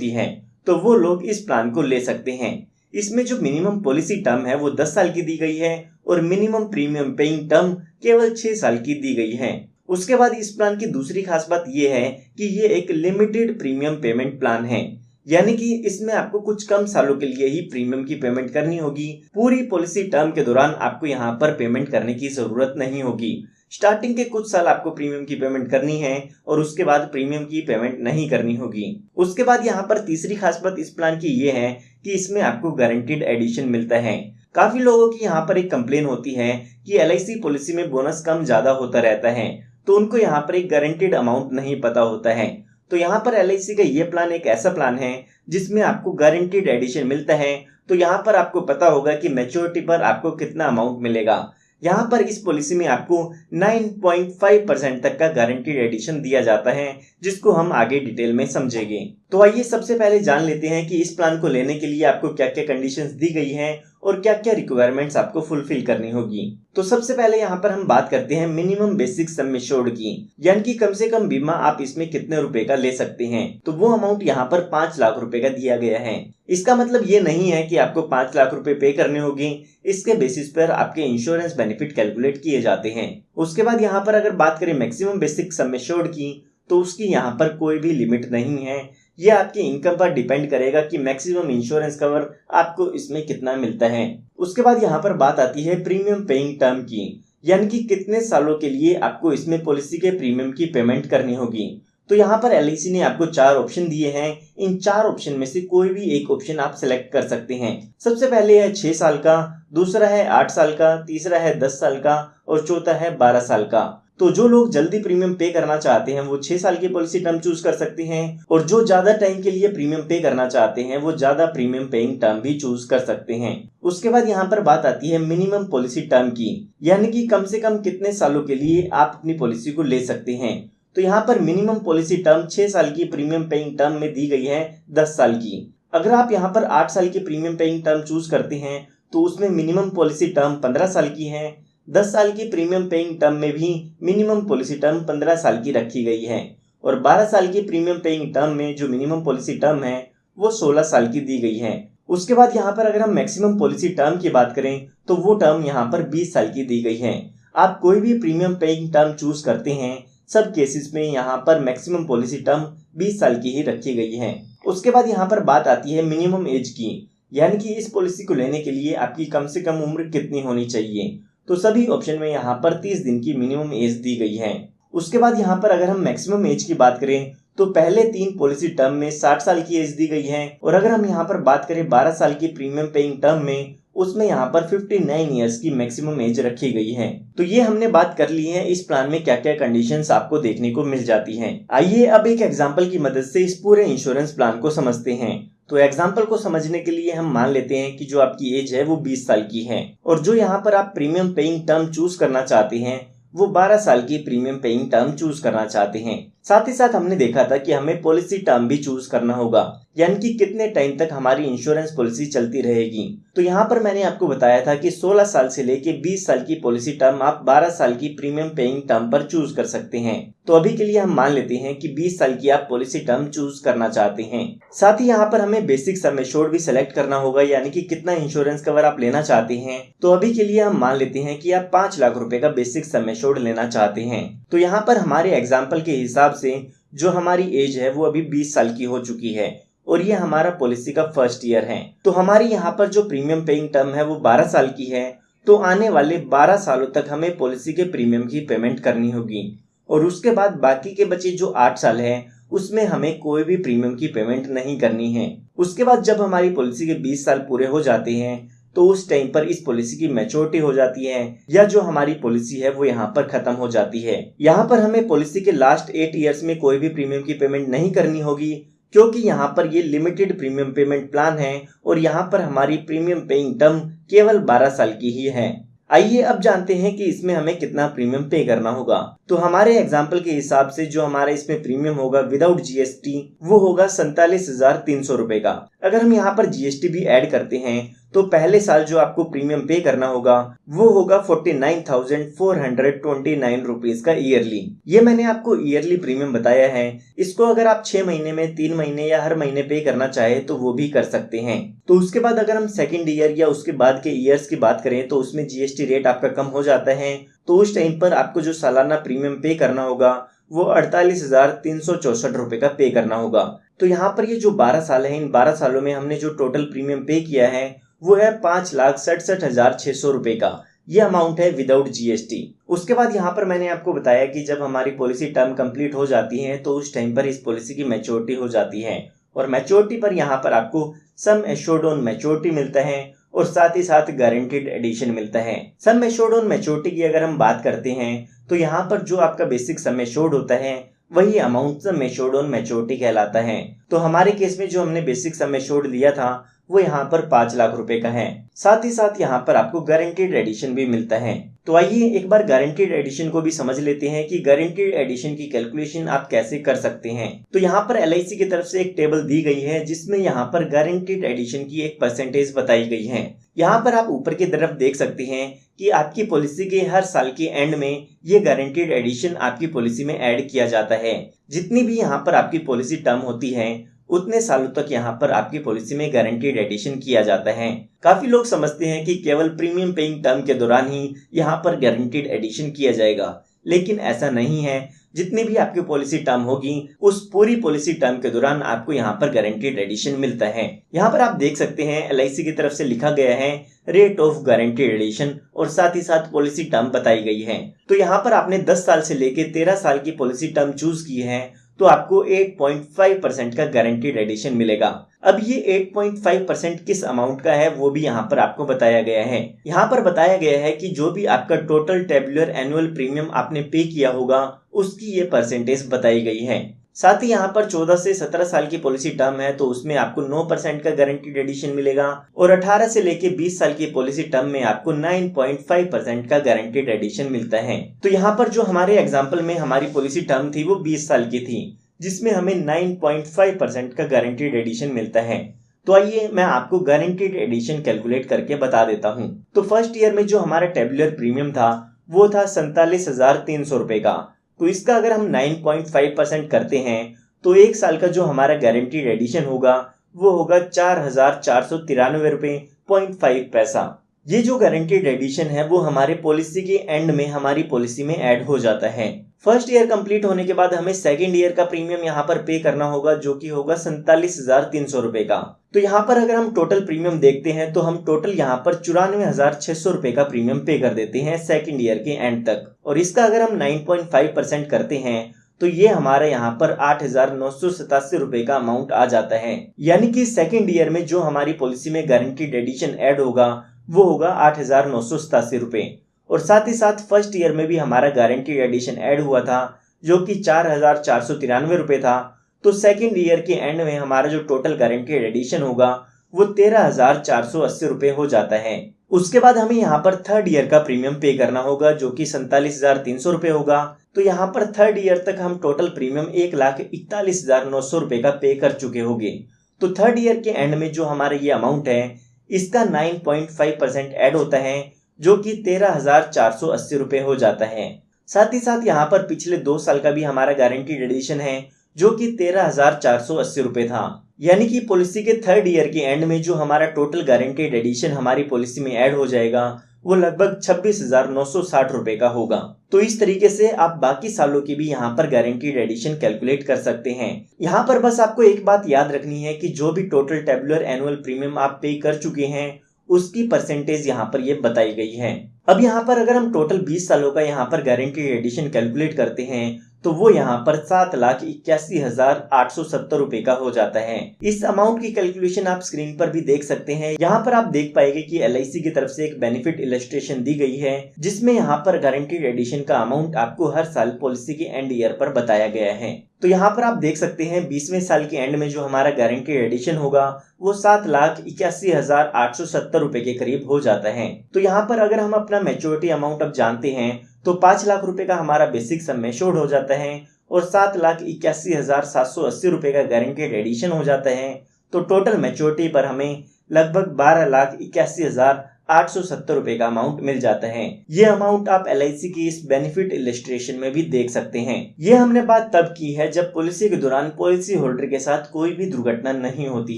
होती है तो वो लोग इस प्लान को ले सकते हैं। इसमें जो मिनिमम पॉलिसी टर्म है वो 10 साल की दी गई है और मिनिमम प्रीमियम पेइंग टर्म केवल 6 साल की दी गई है। उसके बाद इस प्लान की दूसरी खास बात ये है कि ये एक लिमिटेड प्रीमियम पेमेंट प्लान है, यानी कि इसमें आपको कुछ कम सालों के लिए ही प्रीमियम की पेमेंट करनी होगी। पूरी पॉलिसी टर्म के दौरान आपको यहाँ पर पेमेंट करने की जरूरत नहीं होगी। स्टार्टिंग के कुछ साल आपको प्रीमियम की पेमेंट करनी है और उसके बाद प्रीमियम की पेमेंट नहीं करनी होगी। उसके बाद यहाँ पर तीसरी खास बात इस प्लान की ये है कि इसमें आपको गारंटीड एडिशन मिलता है। काफी लोगों की यहाँ पर एक कंप्लेन होती है कि LIC पॉलिसी में बोनस कम ज्यादा होता रहता है, तो उनको यहाँ पर एक गारंटीड अमाउंट नहीं पता होता है। तो यहाँ पर LIC का ये प्लान एक ऐसा प्लान है जिसमें आपको गारंटीड एडिशन मिलता है। तो यहाँ पर आपको पता होगा कि मैच्योरिटी पर आपको कितना अमाउंट मिलेगा। यहाँ पर इस पॉलिसी में आपको 9.5% तक का गारंटीड एडिशन दिया जाता है, जिसको हम आगे डिटेल में समझेंगे। तो आइए सबसे पहले जान लेते हैं कि इस प्लान को लेने के लिए आपको क्या क्या कंडीशंस दी गई हैं और क्या क्या रिक्वायरमेंट्स आपको फुलफिल करनी होगी। तो सबसे पहले यहाँ पर हम बात करते हैं मिनिमम बेसिक सम एश्योर्ड की, यानी कि कम से कम बीमा आप इसमें कितने रुपए का ले सकते हैं। तो वो अमाउंट यहाँ पर 5 लाख रुपए का दिया गया है। इसका मतलब ये नहीं है कि आपको 5 लाख रुपए पे करने होंगे, इसके बेसिस पर आपके इंश्योरेंस बेनिफिट कैलकुलेट किए जाते हैं। उसके बाद यहाँ पर अगर बात करें मैक्सिमम बेसिक सम एश्योर्ड की, तो उसकी यहाँ पर कोई भी लिमिट नहीं है। ये आपकी इनकम पर डिपेंड करेगा कि मैक्सिमम इंश्योरेंस कवर आपको इसमें कितना मिलता है। उसके बाद यहाँ पर बात आती है प्रीमियम पेइंग टर्म की, यानी कि कितने सालों के लिए आपको इसमें पॉलिसी के प्रीमियम की पेमेंट करनी होगी। तो यहाँ पर LIC ने आपको 4 ऑप्शन दिए हैं। इन 4 ऑप्शन में से कोई भी एक ऑप्शन आप सिलेक्ट कर सकते हैं। सबसे पहले है 6 साल का, दूसरा है 8 साल का, तीसरा है 10 साल का और चौथा है 12 साल का। तो जो लोग जल्दी प्रीमियम पे करना चाहते हैं वो 6 साल की पॉलिसी टर्म चूज कर सकते हैं और जो ज्यादा टाइम के लिए प्रीमियम पे करना चाहते हैं वो ज्यादा प्रीमियम पेइंग टर्म भी चूज कर सकते हैं। उसके बाद यहाँ पर बात आती है मिनिमम पॉलिसी टर्म की, यानी कि कम से कम कितने सालों के लिए आप अपनी पॉलिसी को ले सकते हैं। तो यहाँ पर मिनिमम पॉलिसी टर्म 6 साल की प्रीमियम पेइंग टर्म में दी गई है 10 साल की। अगर आप यहाँ पर 8 साल की प्रीमियम पेइंग टर्म चूज करते हैं तो उसमें मिनिमम पॉलिसी टर्म 15 साल की है। 10 साल की प्रीमियम पेइंग टर्म में भी मिनिमम पॉलिसी टर्म 15 साल की रखी गई है और 12 साल की प्रीमियम पेइंग टर्म में जो मिनिमम पॉलिसी टर्म है वो 16 साल की दी गई है। उसके बाद यहाँ पर अगर हम मैक्सिमम पॉलिसी टर्म की बात करें तो वो टर्म यहाँ पर 20 साल की दी गई है। आप कोई भी प्रीमियम पेइंग टर्म चूज करते हैं, सब केसेस में यहाँ पर मैक्सिमम पॉलिसी टर्म 20 साल की ही रखी गई है। उसके बाद यहाँ पर बात आती है मिनिमम एज की, यानी कि इस पॉलिसी को लेने के लिए आपकी कम से कम उम्र कितनी होनी चाहिए। तो सभी ऑप्शन में यहाँ पर 30 दिन की मिनिमम एज दी गई है। उसके बाद यहाँ पर अगर हम मैक्सिमम एज की बात करें तो पहले 3 पॉलिसी टर्म में 60 साल की एज दी गई है और अगर हम यहाँ पर बात करें 12 साल की प्रीमियम पेइंग टर्म में, उसमें यहाँ पर 59 इयर्स की मैक्सिमम एज रखी गई है। तो ये हमने बात कर ली है इस प्लान में क्या क्या कंडीशंस आपको देखने को मिल जाती हैं। आइए अब एक एग्जांपल की मदद से इस पूरे इंश्योरेंस प्लान को समझते हैं। तो एग्जांपल को समझने के लिए हम मान लेते हैं कि जो आपकी एज है वो 20 साल की है और जो यहाँ पर आप प्रीमियम पेइंग टर्म चूज करना चाहते हैं वो 12 साल की प्रीमियम पेइंग टर्म चूज करना चाहते हैं। साथ ही साथ हमने देखा था कि हमें पॉलिसी टर्म भी चूज करना होगा, यानी कि कितने टाइम तक हमारी इंश्योरेंस पॉलिसी चलती रहेगी। तो यहाँ पर मैंने आपको बताया था कि 16 साल से लेके 20 साल की पॉलिसी टर्म आप 12 साल की प्रीमियम पेइंग टर्म पर चूज कर सकते हैं। तो अभी के लिए हम मान लेते हैं कि 20 साल की आप पॉलिसी टर्म चूज करना चाहते हैं। साथ ही यहाँ पर हमें बेसिक सम एश्योर्ड भी सिलेक्ट करना होगा, यानी कि कितना इंश्योरेंस कवर आप लेना चाहते हैं। तो अभी के लिए हम मान लेते हैं कि आप 5 लाख रुपए का बेसिक सम एश्योर्ड लेना चाहते हैं। तो यहाँ पर हमारे एग्जाम्पल के हिसाब से जो हमारी एज है वो अभी 20 साल की हो चुकी है और ये हमारा पॉलिसी का फर्स्ट ईयर है। तो हमारी यहाँ पर जो प्रीमियम पेइंग टर्म है वो 12 साल की है। तो आने वाले 12 सालों तक हमें पॉलिसी के प्रीमियम की पेमेंट करनी होगी और उसके बाद बाकी के बचे जो 8 साल है उसमें हमें कोई भी प्रीमियम की पेमेंट नहीं करनी है। उसके बाद जब हमारी पॉलिसी के 20 साल पूरे हो जाते हैं तो उस टाइम पर इस पॉलिसी की मैच्योरिटी हो जाती है या जो हमारी पॉलिसी है वो यहाँ पर खत्म हो जाती है। यहाँ पर हमें पॉलिसी के लास्ट 8 इयर्स में कोई भी प्रीमियम की पेमेंट नहीं करनी होगी, क्योंकि यहाँ पर ये लिमिटेड प्रीमियम पेमेंट प्लान है और यहाँ पर हमारी प्रीमियम पेइंग टर्म केवल 12 साल की ही है। आइए अब जानते हैं कि इसमें हमें कितना प्रीमियम पे करना होगा। तो हमारे एग्जाम्पल के हिसाब से जो हमारा इसमें प्रीमियम होगा विदाउट GST वो होगा 47,300 रुपए का। अगर हम यहाँ पर GST भी ऐड करते हैं तो पहले साल जो आपको प्रीमियम पे करना होगा वो होगा 49,429 रुपीज का ईयरली। ये मैंने आपको ईयरली प्रीमियम बताया है। इसको अगर आप 6 महीने में, 3 महीने या हर महीने पे करना चाहे तो वो भी कर सकते हैं। तो उसके बाद अगर हम सेकेंड ईयर या उसके बाद के ईयर्स की बात करें तो उसमें जीएसटी रेट आपका कम हो जाता है। तो उस टाइम पर आपको जो सालाना प्रीमियम पे करना होगा वो 48,364 रुपए का पे करना होगा। तो यहाँ पर ये जो 12 साल है, इन 12 सालों में हमने जो टोटल प्रीमियम पे किया है वो है 5,67,600 रुपए का। ये अमाउंट है विदाउट जीएसटी। उसके बाद यहाँ पर मैंने आपको बताया कि जब हमारी पॉलिसी टर्म कंप्लीट हो जाती है तो उस टाइम पर इस पॉलिसी की मैच्योरिटी हो जाती है और मैच्योरिटी पर यहाँ पर आपको सम एश्योर्ड ऑन मैच्योरिटी मिलता है और साथ ही साथ गारंटीड एडिशन मिलता है। सम एश्योर्ड ऑन मैच्योरिटी की अगर हम बात करते हैं तो यहाँ पर जो आपका बेसिक सम एश्योर्ड होता है वही amount sum assured on maturity कहलाता है। तो हमारे केस में जो हमने बेसिक सम एश्योर्ड लिया था वो यहाँ पर 5 लाख रुपए का है। साथ ही साथ यहाँ पर आपको गारंटीड एडिशन भी मिलता है। तो आइए एक बार गारंटीड एडिशन को भी समझ लेते हैं कि गारंटीड एडिशन की कैलकुलेशन आप कैसे कर सकते हैं। तो यहाँ पर एलआईसी की तरफ से एक टेबल दी गई है जिसमें यहाँ पर गारंटीड एडिशन की एक परसेंटेज बताई गई है। यहाँ पर आप ऊपर की तरफ देख सकते हैं कि आपकी पॉलिसी के हर साल के एंड में ये गारंटीड एडिशन आपकी पॉलिसी में ऐड किया जाता है। जितनी भी यहाँ पर आपकी पॉलिसी टर्म होती है उतने सालों तक यहाँ पर आपकी पॉलिसी में गारंटीड एडिशन किया जाता है। काफी लोग समझते हैं कि केवल प्रीमियम पेइंग टर्म के दौरान ही यहाँ पर गारंटीड एडिशन किया जाएगा, लेकिन ऐसा नहीं है। जितनी भी आपकी पॉलिसी टर्म होगी उस पूरी पॉलिसी टर्म के दौरान आपको यहाँ पर गारंटीड एडिशन मिलता है। यहाँ पर आप देख सकते हैं एलआईसी की तरफ से लिखा गया है रेट ऑफ गारंटीड एडिशन और साथ ही साथ पॉलिसी टर्म बताई गई है। तो यहाँ पर आपने 10 साल से लेके 13 साल की पॉलिसी टर्म चूज की है तो आपको 8.5% का गारंटीड एडिशन मिलेगा। अब ये 8.5% किस अमाउंट का है वो भी यहाँ पर आपको बताया गया है। यहाँ पर बताया गया है कि जो भी आपका टोटल टेबुलर एनुअल प्रीमियम आपने पे किया होगा उसकी ये परसेंटेज बताई गई है। साथ ही यहाँ पर 14 से 17 साल की पॉलिसी टर्म है तो उसमें आपको 9% का गारंटीड एडिशन मिलेगा और 18 से लेके 20 साल की पॉलिसी टर्म में आपको 9.5% का गारंटीड एडिशन मिलता है। तो यहाँ पर जो हमारे एग्जाम्पल में हमारी पॉलिसी टर्म थी वो 20 साल की थी जिसमें हमें 9.5% का गारंटीड एडिशन मिलता है। तो आइए मैं आपको गारंटीड एडिशन कैलकुलेट करके बता देता हूँ। तो फर्स्ट ईयर में जो हमारा टेबुलर प्रीमियम था वो था 47,300 रुपए का। तो इसका अगर हम 9.5% करते हैं तो एक साल का जो हमारा गारंटीड एडिशन होगा वो होगा 4,493 रुपए 0.5 पैसा। ये जो गारंटीड एडिशन है वो हमारे पॉलिसी के एंड में हमारी पॉलिसी में ऐड हो जाता है। फर्स्ट ईयर कंप्लीट होने के बाद हमें सेकेंड ईयर का प्रीमियम यहाँ पर पे करना होगा जो कि होगा 47,300 रुपए का। तो यहाँ पर अगर हम टोटल प्रीमियम देखते हैं तो हम टोटल यहाँ पर 94,600 रुपए का प्रीमियम पे कर देते हैं सेकेंड ईयर के एंड तक। और इसका अगर हम 9.5% करते हैं तो ये हमारे यहाँ पर 8,987 रुपए का अमाउंट आ जाता है। यानी कि सेकेंड ईयर में जो हमारी पॉलिसी में गारंटीड एडिशन ऐड होगा वो होगा 8,987 रुपए। और साथ ही साथ फर्स्ट ईयर में भी हमारा गारंटीड एडिशन ऐड हुआ था जो कि 4,493 रुपए था। तो सेकेंड ईयर के एंड में हमारा जो टोटल गारंटीड एडिशन होगा वो 13,480 रुपए हो जाता है। उसके बाद हमें यहाँ पर थर्ड ईयर का प्रीमियम पे करना होगा जो कि 47,300 रुपए होगा। तो यहाँ पर थर्ड ईयर तक हम टोटल प्रीमियम 1,41,900 रुपए का पे कर चुके होंगे। तो थर्ड ईयर के एंड में जो हमारा ये अमाउंट है इसका 9.5% ऐड होता है जो कि 13,480 रुपए हो जाता है। साथ ही साथ यहाँ पर पिछले 2 साल का भी हमारा गारंटीड एडिशन है जो कि 13,480 रुपए था। यानी कि पॉलिसी के थर्ड ईयर के एंड में जो हमारा टोटल गारंटीड एडिशन हमारी पॉलिसी में ऐड हो जाएगा वो लगभग 26,960 रुपए का होगा। तो इस तरीके से आप बाकी सालों की भी यहाँ पर गारंटीड एडिशन कैलकुलेट कर सकते हैं। यहाँ पर बस आपको एक बात याद रखनी है कि जो भी टोटल टेबुलर एनुअल प्रीमियम आप पे कर चुके हैं उसकी परसेंटेज यहाँ पर ये बताई गई है। अब यहाँ पर अगर हम टोटल 20 सालों का यहाँ पर गारंटीड एडिशन कैलकुलेट करते हैं तो वो यहाँ पर 7,81,870 रुपए का हो जाता है। इस अमाउंट की कैलकुलेशन आप स्क्रीन पर भी देख सकते हैं। यहाँ पर आप देख पाएंगे कि एलआईसी की तरफ से एक बेनिफिट इलस्ट्रेशन दी गई है जिसमें यहाँ पर गारंटीड एडिशन का अमाउंट आपको हर साल पॉलिसी के एंड ईयर पर बताया गया है। तो यहाँ पर आप देख सकते हैं 20वें साल के एंड में जो हमारा गारंटीड एडिशन होगा वो 7,81,870 रुपए के करीब हो जाता है। तो यहाँ पर अगर हम अपना मैच्योरिटी अमाउंट अब जानते हैं तो 5 लाख रुपए का हमारा बेसिक सम एश्योर्ड हो जाता है और 7,81,780 रुपए का गारंटीड एडिशन हो जाता है। तो टोटल मैच्योरिटी पर हमें लगभग 12,81,870 रुपए का अमाउंट मिल जाता है। ये अमाउंट आप LIC की इस बेनिफिट इलस्ट्रेशन में भी देख सकते हैं। ये हमने बात तब की है जब पॉलिसी के दौरान पॉलिसी होल्डर के साथ कोई भी दुर्घटना नहीं होती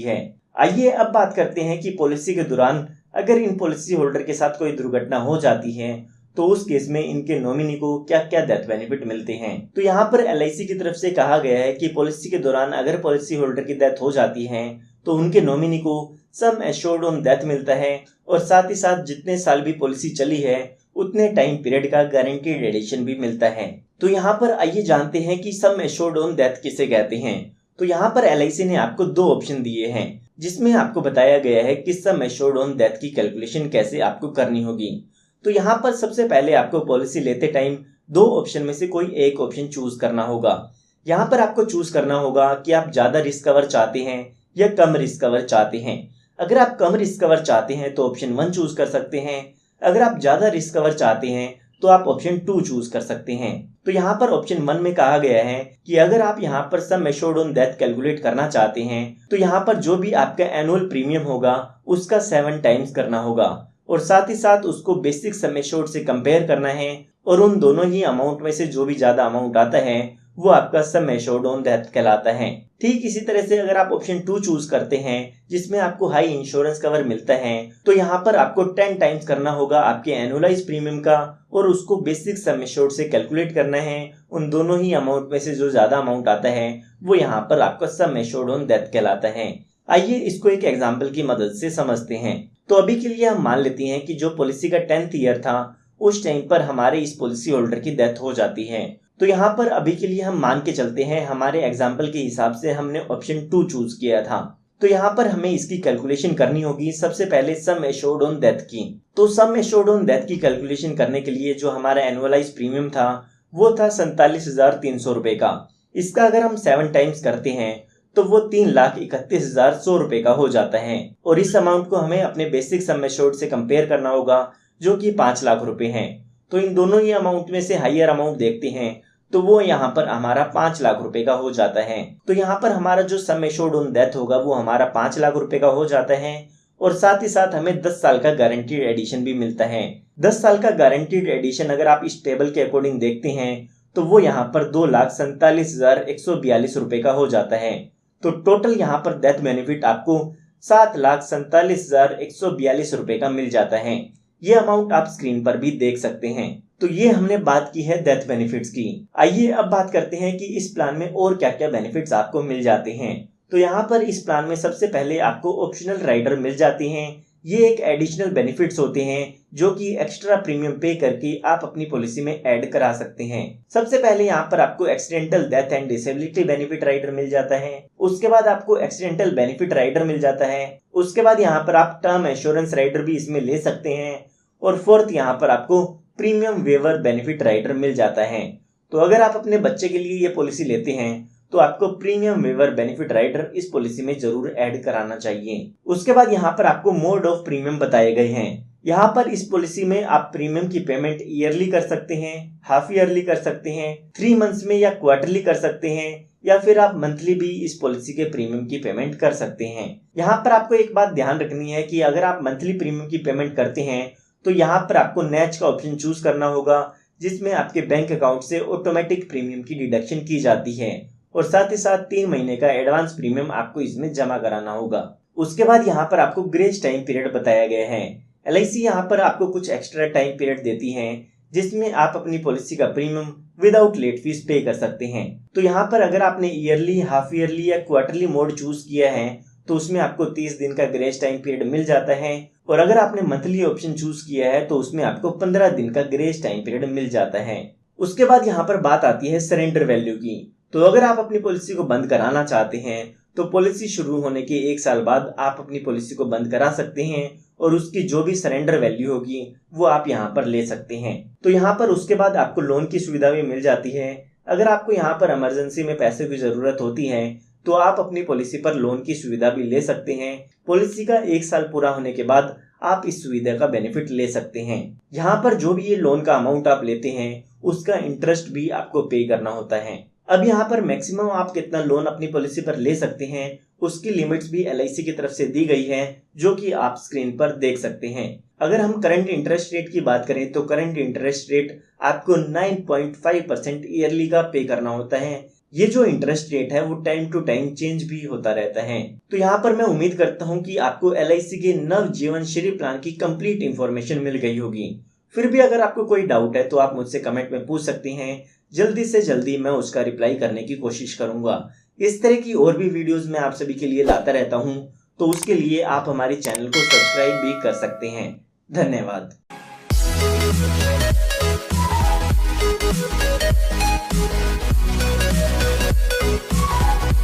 है। आइए अब बात करते हैं कि पॉलिसी के दौरान अगर इन पॉलिसी होल्डर के साथ कोई दुर्घटना हो जाती है तो उस केस में इनके नॉमिनी को क्या क्या डेथ बेनिफिट मिलते हैं। तो यहाँ पर LIC की तरफ से कहा गया है कि पॉलिसी के दौरान अगर पॉलिसी होल्डर की डेथ हो जाती है तो उनके नॉमिनी को सम एश्योर्ड ऑन डेथ मिलता है और साथ ही साथ जितने साल भी पॉलिसी चली है उतने टाइम पीरियड का गारंटीड एडिशन भी मिलता है। तो यहाँ पर आइए जानते हैं कि सम एश्योर्ड ऑन डेथ किसे कहते हैं। तो यहाँ पर LIC ने आपको 2 ऑप्शन दिए हैं जिसमें आपको बताया गया है कि सम एश्योर्ड ऑन डेथ की कैलकुलेशन कैसे आपको करनी होगी। तो यहाँ पर सबसे पहले आपको पॉलिसी लेते टाइम 2 ऑप्शन में से कोई एक ऑप्शन चूज करना होगा। यहाँ पर आपको चूज करना होगा कि आप ज्यादा रिस्क कवर चाहते हैं या कम रिस्क कवर चाहते हैं। अगर आप कम रिस्क कवर चाहते हैं तो ऑप्शन 1 चूज कर सकते हैं। अगर आप ज्यादा रिस्क कवर चाहते हैं तो आप ऑप्शन 2 चूज कर सकते हैं। तो यहाँ पर ऑप्शन 1 में कहा गया है कि अगर आप यहाँ पर sum assured on death calculate करना चाहते हैं तो यहाँ पर जो भी आपका एनुअल प्रीमियम होगा उसका 7 टाइम्स करना होगा और साथ ही साथ उसको बेसिक सम एश्योर्ड से कंपेयर करना है और उन दोनों ही अमाउंट में से जो भी ज्यादा अमाउंट आता है वो आपका सम एश्योर्ड ऑन डेथ कहलाता है। ठीक इसी तरह से अगर आप ऑप्शन 2 चूज करते हैं जिसमें आपको हाई इंश्योरेंस कवर मिलता है तो यहाँ पर आपको 10 टाइम्स करना होगा आपके एनुअलाइज प्रीमियम का और उसको बेसिक सम एश्योर्ड से कैलकुलेट करना है। उन दोनों ही अमाउंट में से जो ज्यादा अमाउंट आता है वो यहाँ पर आपका सम एश्योर्ड ऑन डेथ कहलाता है। आइए इसको एक एग्जाम्पल की मदद से समझते हैं। तो अभी के लिए हम मान लेते हैं कि जो पॉलिसी का 10th ईयर था उस टाइम पर हमारे इस पॉलिसी होल्डर की डेथ हो जाती है। तो यहाँ पर अभी के लिए हम मान के चलते हैं हमारे एग्जाम्पल के हिसाब से हमने ऑप्शन 2 चूज किया था। तो यहाँ पर हमें इसकी कैलकुलेशन करनी होगी सबसे पहले सम एश्योर्ड ऑन डेथ की। तो सम एश्योर्ड ऑन डेथ की कैलकुलेशन करने के लिए जो हमारा एनुअलाइज प्रीमियम था वो था 47,300 रुपए का। इसका अगर हम 7 टाइम्स करते हैं तो वो 3,31,100 रुपए का हो जाता है और इस अमाउंट को हमें अपने बेसिक सम एश्योर्ड से कंपेयर करना होगा जो कि 5 लाख रुपए हैं। तो इन दोनों ही अमाउंट में से हाईयर अमाउंट देखते हैं तो वो यहाँ पर हमारा 5 लाख रुपए का हो जाता है। तो यहाँ पर हमारा जो सम एश्योर्ड ऑन डेथ होगा वो हमारा 5 लाख रुपए का हो जाता है और साथ ही साथ हमें 10 साल का गारंटीड एडिशन भी मिलता है। 10 साल का गारंटीड एडिशन अगर आप इस टेबल के अकॉर्डिंग देखते हैं तो वो यहाँ पर 2,47,142 रुपए का हो जाता है। तो टोटल यहाँ पर डेथ बेनिफिट आपको 7,47,142 रुपए का मिल जाता है। ये अमाउंट आप स्क्रीन पर भी देख सकते हैं। तो ये हमने बात की है डेथ बेनिफिट्स की। आइए अब बात करते हैं कि इस प्लान में और क्या क्या बेनिफिट्स आपको मिल जाते हैं। तो यहाँ पर इस प्लान में सबसे पहले आपको ऑप्शनल राइडर मिल जाते हैं। ये एक एडिशनल बेनिफिट्स होते हैं जो कि एक्स्ट्रा प्रीमियम पे करके आप अपनी पॉलिसी में ऐड करा सकते हैं। सबसे पहले यहाँ पर आपको accidental death and disability benefit rider मिल जाता है। उसके बाद आपको एक्सीडेंटल बेनिफिट राइडर मिल जाता है। उसके बाद यहाँ पर आप टर्म एश्योरेंस राइडर भी इसमें ले सकते हैं और फोर्थ यहाँ पर आपको प्रीमियम वेवर बेनिफिट राइडर मिल जाता है। तो अगर आप अपने बच्चे के लिए ये पॉलिसी लेते हैं तो आपको प्रीमियम वेवर बेनिफिट राइडर इस पॉलिसी में जरूर ऐड कराना चाहिए। उसके बाद यहाँ पर आपको मोड ऑफ प्रीमियम बताए गए हैं। यहाँ पर इस पॉलिसी में आप प्रीमियम की पेमेंट ईयरली कर सकते हैं, हाफ ईयरली कर सकते हैं, 3 मंथ्स में या क्वार्टरली कर सकते हैं या फिर आप मंथली भी इस पॉलिसी के प्रीमियम की पेमेंट कर सकते हैं। यहाँ पर आपको एक बात ध्यान रखनी है कि अगर आप मंथली प्रीमियम की पेमेंट करते हैं तो यहाँ पर आपको नैच का ऑप्शन चूज करना होगा जिसमें आपके बैंक अकाउंट से ऑटोमेटिक प्रीमियम की डिडक्शन की जाती है और साथ ही साथ 3 महीने का एडवांस प्रीमियम आपको इसमें जमा कराना होगा। उसके बाद यहाँ पर आपको ग्रेस टाइम पीरियड बताया गया है। LIC यहाँ पर आपको कुछ एक्स्ट्रा टाइम पीरियड देती है जिसमें आप अपनी पॉलिसी का प्रीमियम विदाउट लेट फीस पे कर सकते हैं। तो यहाँ पर अगर आपने ईयरली, हाफ ईयरली या क्वार्टरली मोड चूज किया है तो उसमें आपको 30 दिन का ग्रेस टाइम पीरियड मिल जाता है और अगर आपने मंथली ऑप्शन चूज किया है तो उसमें आपको 15 दिन का ग्रेस टाइम पीरियड मिल जाता है। उसके बाद यहाँ पर बात आती है सरेंडर वैल्यू की। तो अगर आप अपनी पॉलिसी को बंद कराना चाहते हैं तो पॉलिसी शुरू होने के 1 साल बाद आप अपनी पॉलिसी को बंद करा सकते हैं और उसकी जो भी सरेंडर वैल्यू होगी वो आप यहाँ पर ले सकते हैं। तो यहाँ पर उसके बाद आपको लोन की सुविधा भी मिल जाती है। अगर आपको यहाँ पर इमरजेंसी में पैसे की जरूरत होती है तो आप अपनी पॉलिसी पर लोन की सुविधा भी ले सकते हैं। पॉलिसी का 1 साल पूरा होने के बाद आप इस सुविधा का बेनिफिट ले सकते हैं। यहाँ पर जो भी ये लोन का अमाउंट आप लेते हैं उसका इंटरेस्ट भी आपको पे करना होता है। अब यहाँ पर मैक्सिमम आप कितना लोन अपनी पॉलिसी पर ले सकते हैं उसकी लिमिट्स भी LIC की तरफ से दी गई है, जो कि आप स्क्रीन पर देख सकते हैं। अगर हम करंट इंटरेस्ट रेट की बात करें तो करंट इंटरेस्ट रेट आपको 9.5% ईयरली का पे करना होता है। ये जो इंटरेस्ट रेट है वो टाइम टू टाइम चेंज भी होता रहता है। तो यहाँ पर मैं उम्मीद करता हूँ कि आपको LIC के नव जीवन श्री प्लान की कंप्लीट इंफॉर्मेशन मिल गई होगी। फिर भी अगर आपको कोई डाउट है तो आप मुझसे कमेंट में पूछ सकते हैं, जल्दी से जल्दी मैं उसका रिप्लाई करने की कोशिश करूंगा। इस तरह की और भी वीडियोस मैं आप सभी के लिए लाता रहता हूं, तो उसके लिए आप हमारे चैनल को सब्सक्राइब भी कर सकते हैं। धन्यवाद।